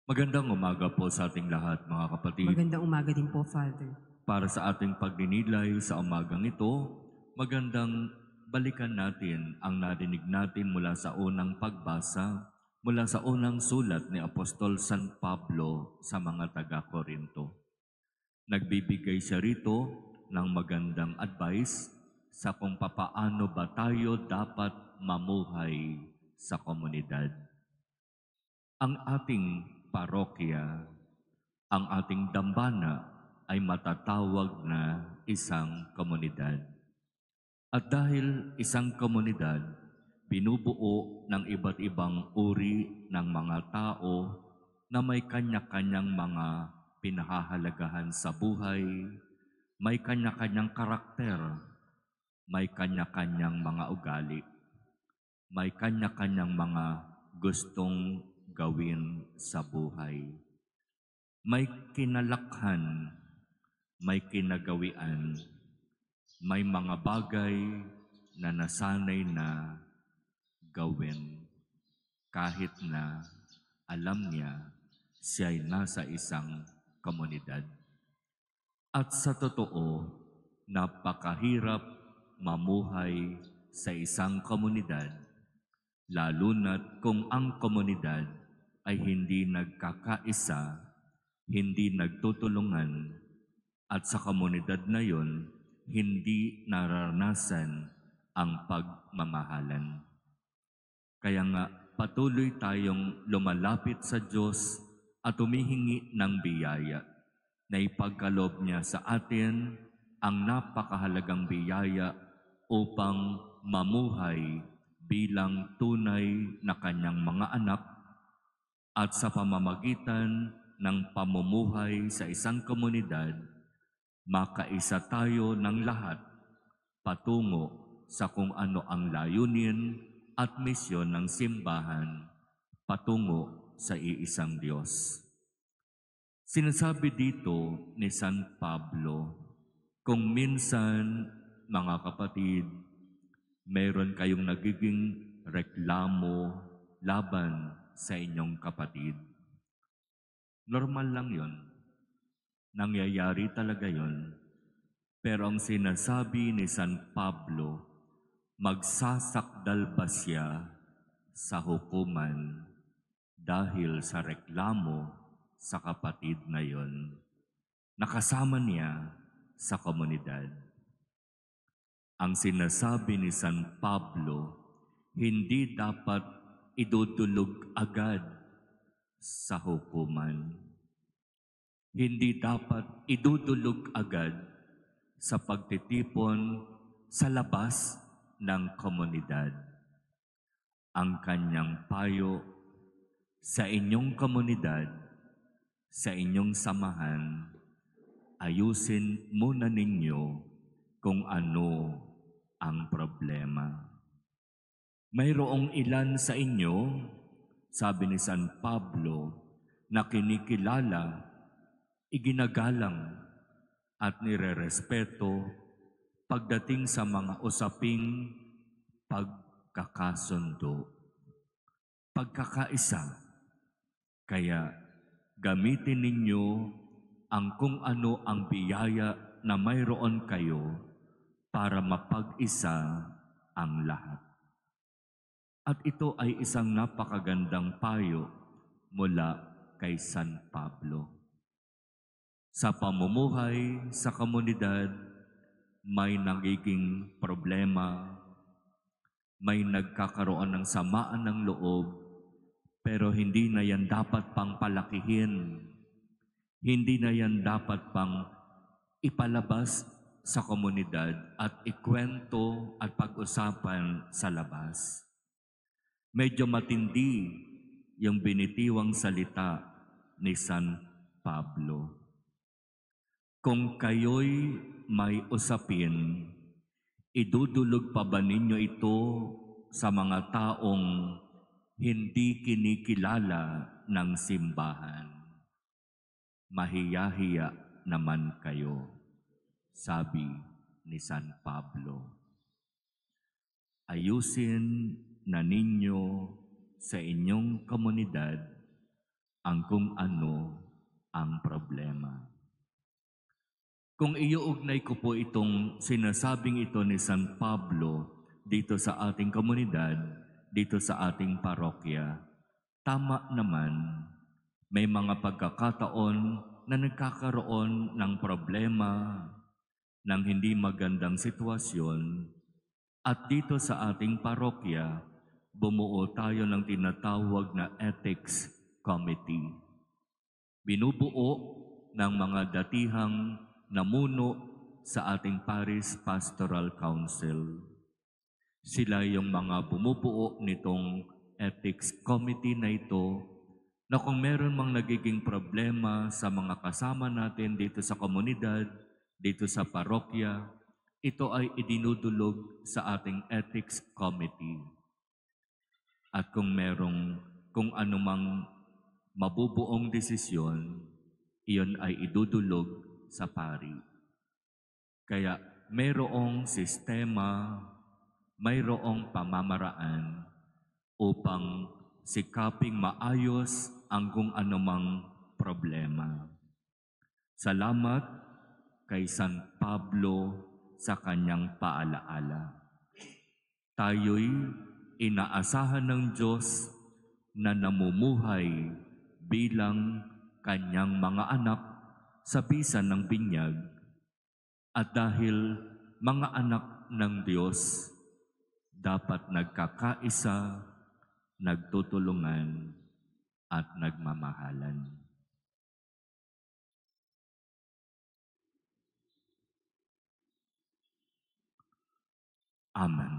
Magandang umaga po sa ating lahat, mga kapatid. Magandang umaga din po, Father. Para sa ating pagninilay sa umagang ito, magandang balikan natin ang narinig natin mula sa unang pagbasa, mula sa unang sulat ni Apostol San Pablo sa mga taga-Korinto. Nagbibigay siya rito ng magandang advice sa kung papaano ba tayo dapat mamuhay sa komunidad. Ang ating parokya, ang ating dambana ay matatawag na isang komunidad. At dahil isang komunidad, binubuo ng iba't ibang uri ng mga tao na may kanya-kanyang mga pinahahalagahan sa buhay, may kanya-kanyang karakter, may kanya-kanyang mga ugali, may kanya-kanyang mga gustong gawin sa buhay. May kinalakhan, may kinagawian, may mga bagay na nasanay na gawin kahit na alam niya siya'y nasa isang komunidad. At sa totoo, napakahirap mamuhay sa isang komunidad, lalo na't kung ang komunidad ay hindi nagkakaisa, hindi nagtutulungan, at sa komunidad na yon, hindi nararanasan ang pagmamahalan. Kaya nga, patuloy tayong lumalapit sa Diyos at humihingi ng biyaya na ipagkaloob niya sa atin ang napakahalagang biyaya upang mamuhay bilang tunay na kanyang mga anak at sa pamamagitan ng pamumuhay sa isang komunidad, makaisa tayo ng lahat patungo sa kung ano ang layunin at misyon ng simbahan patungo sa iisang Diyos. Sinasabi dito ni San Pablo, kung minsan, mga kapatid, meron kayong nagiging reklamo laban sa inyong kapatid. Normal lang yon. Nangyayari talaga yon. Pero ang sinasabi ni San Pablo, magsasakdal ba siya sa hukuman dahil sa reklamo sa kapatid na yon? Nakasama niya sa komunidad. Ang sinasabi ni San Pablo, hindi dapat idudulog agad sa hukuman. Hindi dapat idudulog agad sa pagtitipon sa labas ng komunidad. Ang kanyang payo sa inyong komunidad, sa inyong samahan, ayusin muna ninyo kung ano ang problema. Mayroong ilan sa inyo, sabi ni San Pablo, na kinikilala, iginagalang at nirerespeto pagdating sa mga usaping pagkakasundo, pagkakaisa. Kaya gamitin ninyo ang kung ano ang biyaya na mayroon kayo para mapag-isa ang lahat. At ito ay isang napakagandang payo mula kay San Pablo. Sa pamumuhay sa komunidad, may nagiging problema, may nagkakaroon ng samaan ng loob, pero hindi na yan dapat pang palakihin. Hindi na yan dapat pang ipalabas sa komunidad at ikwento at pag-usapan sa labas. Medyo matindi yung binitiwang salita ni San Pablo. Kung kayo'y may usapin, idudulog pa ba ninyo ito sa mga taong hindi kinikilala ng simbahan? Mahiyahiya naman kayo, sabi ni San Pablo. Ayusin na ninyo sa inyong komunidad ang kung ano ang problema. Kung iuugnay ko po itong sinasabing ito ni San Pablo dito sa ating komunidad, dito sa ating parokya, tama naman, may mga pagkakataon na nagkakaroon ng problema, ng hindi magandang sitwasyon, at dito sa ating parokya, bumuo tayo ng tinatawag na Ethics Committee. Binubuo ng mga datihang namuno sa ating Parish Pastoral Council. Sila yung mga bumubuo nitong Ethics Committee na ito na kung meron mang nagiging problema sa mga kasama natin dito sa komunidad, dito sa parokya, ito ay idinudulog sa ating Ethics Committee. At kung anumang mabubuong desisyon, iyon ay idudulog sa pari. Kaya mayroong sistema, mayroong pamamaraan upang sikaping maayos ang kung anumang problema. Salamat kay San Pablo sa kanyang paalaala. Tayo'y inaasahan ng Diyos na namumuhay bilang kanyang mga anak sa bisa ng binyag, at dahil mga anak ng Diyos, dapat nagkakaisa, nagtutulungan, at nagmamahalan. Amen.